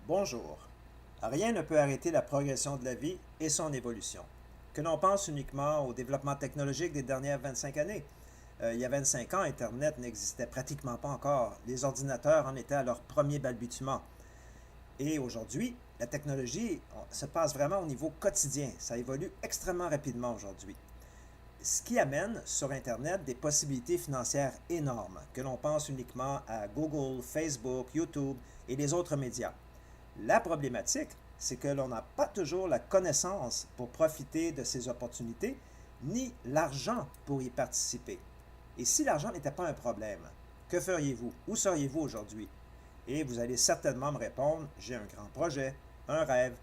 Bonjour. Rien ne peut arrêter la progression de la vie et son évolution. Que l'on pense uniquement au développement technologique des dernières 25 années. Il y a 25 ans, Internet n'existait pratiquement pas encore. Les ordinateurs en étaient à leur premier balbutiement. Et aujourd'hui, la technologie se passe vraiment au niveau quotidien. Ça évolue extrêmement rapidement aujourd'hui. Ce qui amène sur Internet des possibilités financières énormes, que l'on pense uniquement à Google, Facebook, YouTube et les autres médias. La problématique, c'est que l'on n'a pas toujours la connaissance pour profiter de ces opportunités, ni l'argent pour y participer. Et si l'argent n'était pas un problème, que feriez-vous? Où seriez-vous aujourd'hui? Et vous allez certainement me répondre, j'ai un grand projet, un rêve,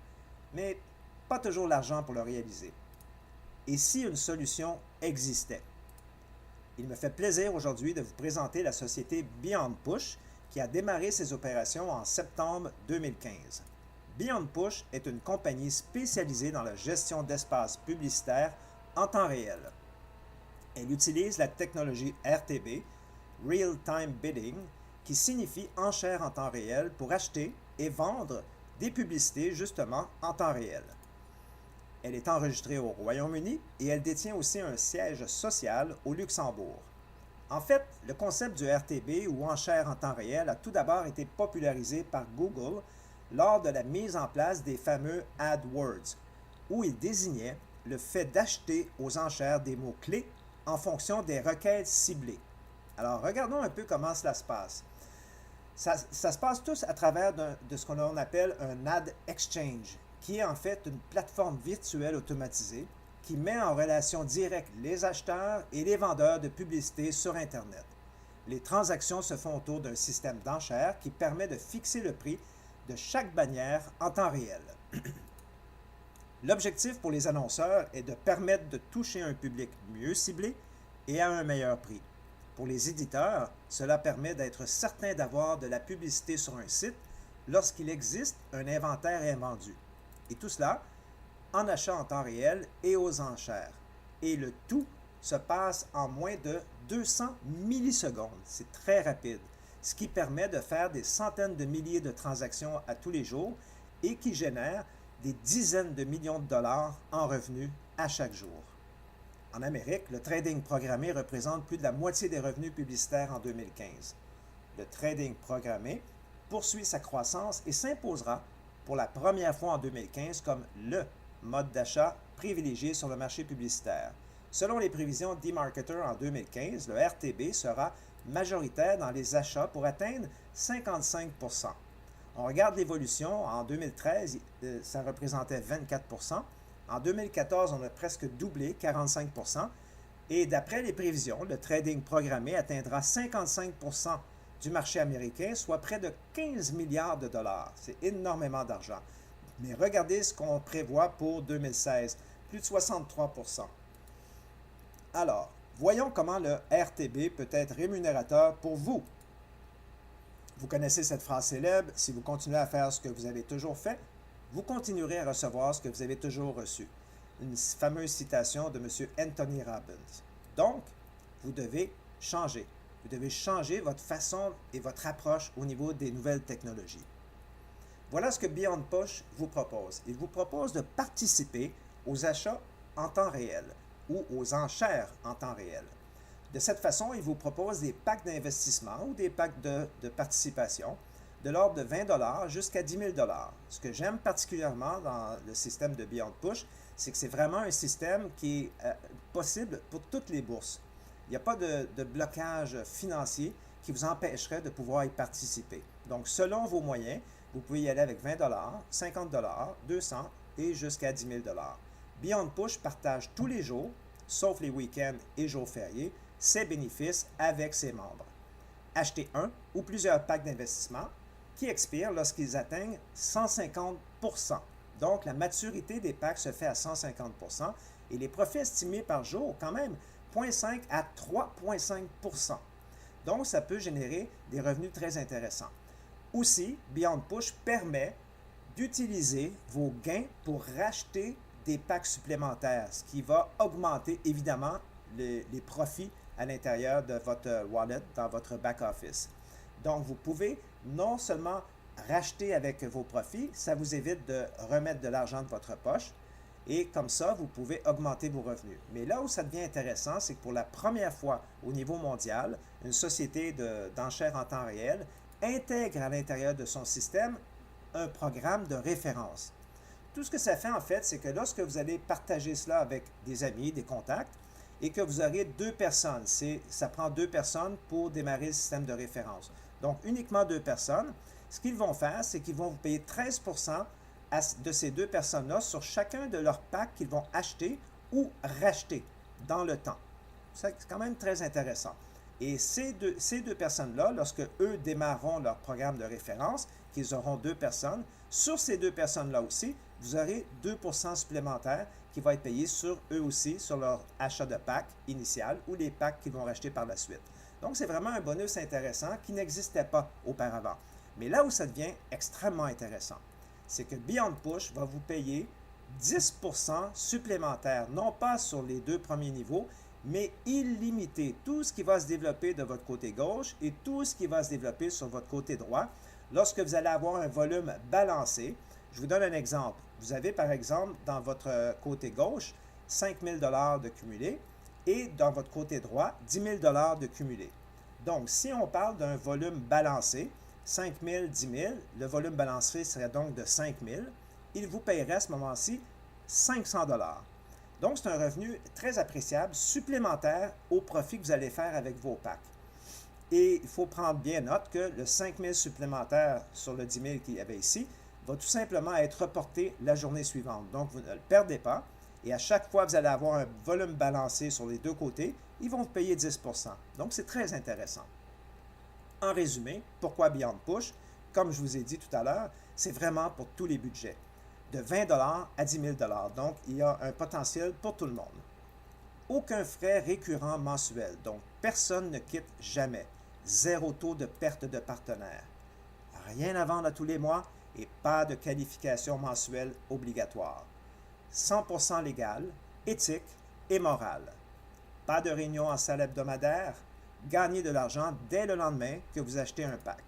mais pas toujours l'argent pour le réaliser. Et si une solution existait? Il me fait plaisir aujourd'hui de vous présenter la société Beyond Push qui a démarré ses opérations en septembre 2015. Beyond Push est une compagnie spécialisée dans la gestion d'espaces publicitaires en temps réel. Elle utilise la technologie RTB, Real Time Bidding, qui signifie enchère en temps réel pour acheter et vendre des publicités justement en temps réel. Elle est enregistrée au Royaume-Uni et elle détient aussi un siège social au Luxembourg. En fait, le concept du RTB ou enchère en temps réel a tout d'abord été popularisé par Google lors de la mise en place des fameux AdWords, où il désignait le fait d'acheter aux enchères des mots-clés en fonction des requêtes ciblées. Alors, regardons un peu comment cela se passe. Ça se passe tous à travers de ce qu'on appelle un Ad Exchange, qui est en fait une plateforme virtuelle automatisée qui met en relation directe les acheteurs et les vendeurs de publicité sur Internet. Les transactions se font autour d'un système d'enchères qui permet de fixer le prix de chaque bannière en temps réel. L'objectif pour les annonceurs est de permettre de toucher un public mieux ciblé et à un meilleur prix. Pour les éditeurs, cela permet d'être certain d'avoir de la publicité sur un site lorsqu'il existe un inventaire invendu. Et tout cela en achat en temps réel et aux enchères. Et le tout se passe en moins de 200 millisecondes. C'est très rapide, ce qui permet de faire des centaines de milliers de transactions à tous les jours et qui génère des dizaines de millions de dollars en revenus à chaque jour. En Amérique, le trading programmé représente plus de la moitié des revenus publicitaires en 2015. Le trading programmé poursuit sa croissance et s'imposera pour la première fois en 2015 comme le mode d'achat privilégié sur le marché publicitaire. Selon les prévisions d'eMarketer en 2015, le RTB sera majoritaire dans les achats pour atteindre 55%. On regarde l'évolution. En 2013, ça représentait 24%. En 2014, on a presque doublé, 45%. Et d'après les prévisions, le trading programmé atteindra 55% du marché américain, soit près de 15 milliards de dollars. C'est énormément d'argent. Mais regardez ce qu'on prévoit pour 2016, plus de 63%. Alors, voyons comment le RTB peut être rémunérateur pour vous. Vous connaissez cette phrase célèbre, si vous continuez à faire ce que vous avez toujours fait, vous continuerez à recevoir ce que vous avez toujours reçu. Une fameuse citation de M. Anthony Robbins. Donc, vous devez changer. Vous devez changer votre façon et votre approche au niveau des nouvelles technologies. Voilà ce que Beyond Push vous propose. Il vous propose de participer aux achats en temps réel ou aux enchères en temps réel. De cette façon, il vous propose des packs d'investissement ou des packs de participation de l'ordre de 20 $ jusqu'à 10 000 $. Ce que j'aime particulièrement dans le système de Beyond Push, c'est que c'est vraiment un système qui est possible pour toutes les bourses. Il n'y a pas de blocage financier qui vous empêcherait de pouvoir y participer. Donc, selon vos moyens, vous pouvez y aller avec 20 $, 50 $, 200 et jusqu'à 10 000 $. Beyond Push partage tous les jours, sauf les week-ends et jours fériés, ses bénéfices avec ses membres. Achetez un ou plusieurs packs d'investissement qui expirent lorsqu'ils atteignent 150%. Donc, la maturité des packs se fait à 150% et les profits estimés par jour, quand même, 0,5 à 3,5%. Donc, ça peut générer des revenus très intéressants. Aussi, Beyond Push permet d'utiliser vos gains pour racheter des packs supplémentaires, ce qui va augmenter évidemment les profits à l'intérieur de votre wallet, dans votre back-office. Donc, vous pouvez non seulement racheter avec vos profits, ça vous évite de remettre de l'argent de votre poche et comme ça, vous pouvez augmenter vos revenus. Mais là où ça devient intéressant, c'est que pour la première fois au niveau mondial, une société d'enchères en temps réel intègre à l'intérieur de son système un programme de référence. Tout ce que ça fait en fait, c'est que lorsque vous allez partager cela avec des amis, des contacts, et que vous aurez 2 personnes, ça prend 2 personnes pour démarrer le système de référence. Donc uniquement 2 personnes, ce qu'ils vont faire, c'est qu'ils vont vous payer 13% de ces 2 personnes-là sur chacun de leurs packs qu'ils vont acheter ou racheter dans le temps. C'est quand même très intéressant. Et ces deux personnes-là, lorsque eux démarreront leur programme de référence, qu'ils auront 2 personnes, sur ces 2 personnes-là aussi, vous aurez 2% supplémentaires qui vont être payés sur eux aussi, sur leur achat de pack initial ou les packs qu'ils vont racheter par la suite. Donc, c'est vraiment un bonus intéressant qui n'existait pas auparavant. Mais là où ça devient extrêmement intéressant, c'est que Beyond Push va vous payer 10% supplémentaires, non pas sur les 2 premiers niveaux, mais illimité. Tout ce qui va se développer de votre côté gauche et tout ce qui va se développer sur votre côté droit, lorsque vous allez avoir un volume balancé. Je vous donne un exemple. Vous avez par exemple dans votre côté gauche 5 000 $ de cumulé et dans votre côté droit 10 000 $ de cumulé. Donc, si on parle d'un volume balancé, 5 000, 10 000, le volume balancé serait donc de 5 000. Il vous paierait à ce moment-ci 500 $. Donc, c'est un revenu très appréciable, supplémentaire au profit que vous allez faire avec vos packs. Et il faut prendre bien note que le 5 000 supplémentaire sur le 10 000 qu'il y avait ici va tout simplement être reporté la journée suivante. Donc, vous ne le perdez pas. Et à chaque fois que vous allez avoir un volume balancé sur les 2 côtés, ils vont vous payer 10%. Donc, c'est très intéressant. En résumé, pourquoi Beyond Push? Comme je vous ai dit tout à l'heure, c'est vraiment pour tous les budgets. De 20 $ à 10 000 $. Donc, il y a un potentiel pour tout le monde. Aucun frais récurrent mensuel. Donc, personne ne quitte jamais. Zéro taux de perte de partenaire. Rien à vendre à tous les mois et pas de qualification mensuelle obligatoire. 100% légal, éthique et moral. Pas de réunion en salle hebdomadaire. Gagnez de l'argent dès le lendemain que vous achetez un pack.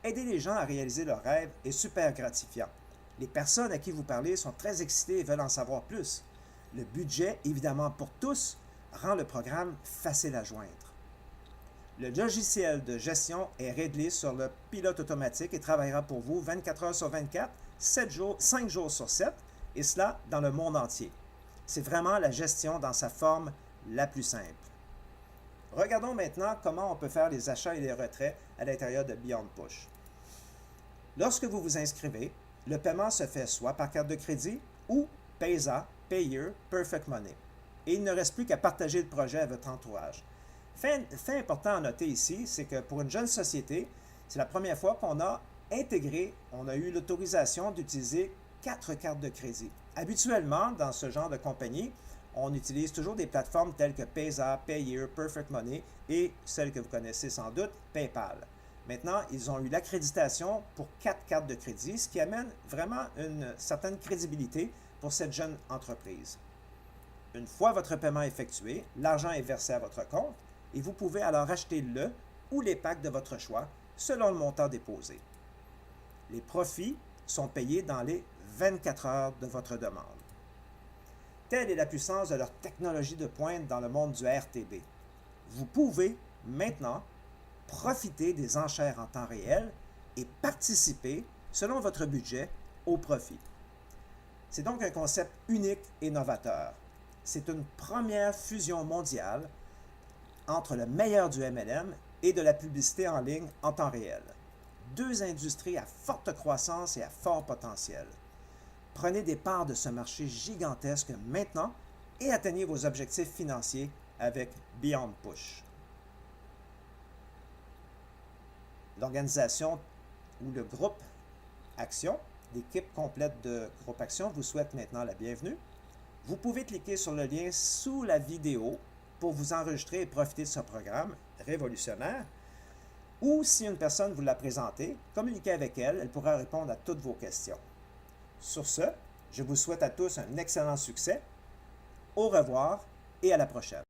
Aider les gens à réaliser leurs rêves est super gratifiant. Les personnes à qui vous parlez sont très excitées et veulent en savoir plus. Le budget, évidemment pour tous, rend le programme facile à joindre. Le logiciel de gestion est réglé sur le pilote automatique et travaillera pour vous 24 heures sur 24, 5 jours sur 7, et cela dans le monde entier. C'est vraiment la gestion dans sa forme la plus simple. Regardons maintenant comment on peut faire les achats et les retraits à l'intérieur de Beyond Push. Lorsque vous vous inscrivez, le paiement se fait soit par carte de crédit ou Payza, Payer, Perfect Money. Et il ne reste plus qu'à partager le projet à votre entourage. Fait important à noter ici, c'est que pour une jeune société, c'est la première fois qu'on a intégré, on a eu l'autorisation d'utiliser 4 cartes de crédit. Habituellement, dans ce genre de compagnie, on utilise toujours des plateformes telles que Payza, Payer, Perfect Money et celle que vous connaissez sans doute, PayPal. Maintenant, ils ont eu l'accréditation pour 4 cartes de crédit, ce qui amène vraiment une certaine crédibilité pour cette jeune entreprise. Une fois votre paiement effectué, l'argent est versé à votre compte et vous pouvez alors acheter le ou les packs de votre choix selon le montant déposé. Les profits sont payés dans les 24 heures de votre demande. Telle est la puissance de leur technologie de pointe dans le monde du RTB. Vous pouvez maintenant profiter des enchères en temps réel et participer, selon votre budget, au profit. C'est donc un concept unique et novateur. C'est une première fusion mondiale entre le meilleur du MLM et de la publicité en ligne en temps réel. 2 industries à forte croissance et à fort potentiel. Prenez des parts de ce marché gigantesque maintenant et atteignez vos objectifs financiers avec Beyond Push. L'organisation ou le groupe Action, l'équipe complète de groupe Action vous souhaite maintenant la bienvenue. Vous pouvez cliquer sur le lien sous la vidéo pour vous enregistrer et profiter de ce programme révolutionnaire. Ou si une personne vous l'a présenté, communiquez avec elle, elle pourra répondre à toutes vos questions. Sur ce, je vous souhaite à tous un excellent succès. Au revoir et à la prochaine.